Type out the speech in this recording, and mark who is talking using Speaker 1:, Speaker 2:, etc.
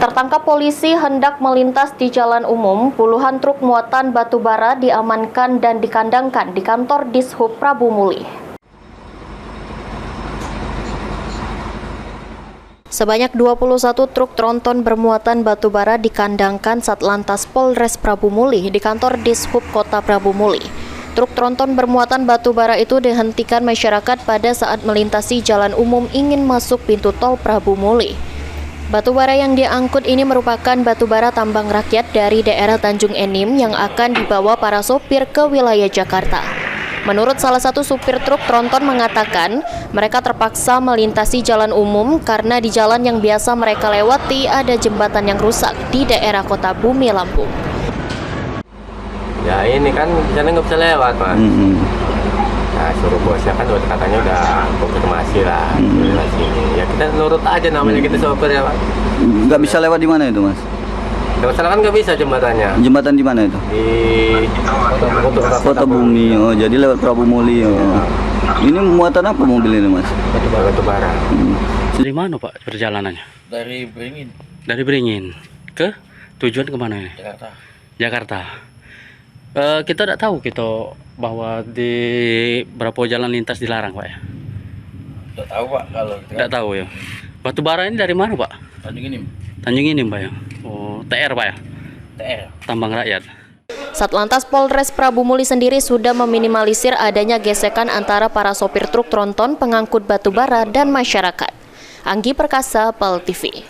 Speaker 1: Tertangkap polisi hendak melintas di jalan umum, puluhan truk muatan batu bara diamankan dan dikandangkan di kantor Dishub Prabu Muli. Sebanyak 21 truk tronton bermuatan batu bara dikandangkan Satlantas Polres Prabu Muli di kantor Dishub Kota Prabu Muli. Truk tronton bermuatan batu bara itu dihentikan masyarakat pada saat melintasi jalan umum ingin masuk pintu tol Prabu Muli. Batu bara yang diangkut ini merupakan batu bara tambang rakyat dari daerah Tanjung Enim yang akan dibawa para sopir ke wilayah Jakarta. Menurut salah satu supir truk tronton mengatakan, mereka terpaksa melintasi jalan umum karena di jalan yang biasa mereka lewati ada jembatan yang rusak di daerah Kota Bumi, Lampung.
Speaker 2: Ya ini kan di sana nggak bisa lewat, Mas. Nah, suruh bosnya kan katanya udah konfirmasi lah. Ya kita nurut aja, namanya kita sopir ya, Pak.
Speaker 3: Nggak bisa lewat di mana itu, Mas?
Speaker 2: Lewat sana kan nggak bisa jembatannya.
Speaker 3: Jembatan di mana itu?
Speaker 2: Di
Speaker 3: Kota Bumi. Oh, jadi lewat Prabu Muli. Oh. Ini muatan apa mobil ini, Mas?
Speaker 2: Batu bara.
Speaker 4: Dari mana, Pak, perjalanannya?
Speaker 5: Dari Beringin.
Speaker 4: Dari Beringin. Ke tujuan kemana ini?
Speaker 5: Jakarta.
Speaker 4: Jakarta. Kita tidak tahu bahwa di berapa jalan lintas dilarang, Pak ya?
Speaker 5: Tidak tahu, Pak, kalau
Speaker 4: Tidak tahu ya. Batu bara ini dari mana, Pak?
Speaker 5: Tanjung Enim.
Speaker 4: Tanjung Enim, Pak ya. Oh, TR, Pak ya.
Speaker 5: TR.
Speaker 4: Tambang rakyat.
Speaker 1: Satlantas Polres Prabu Muli sendiri sudah meminimalisir adanya gesekan antara para sopir truk tronton, pengangkut batu bara, dan masyarakat. Anggi Perkasa, PAL TV.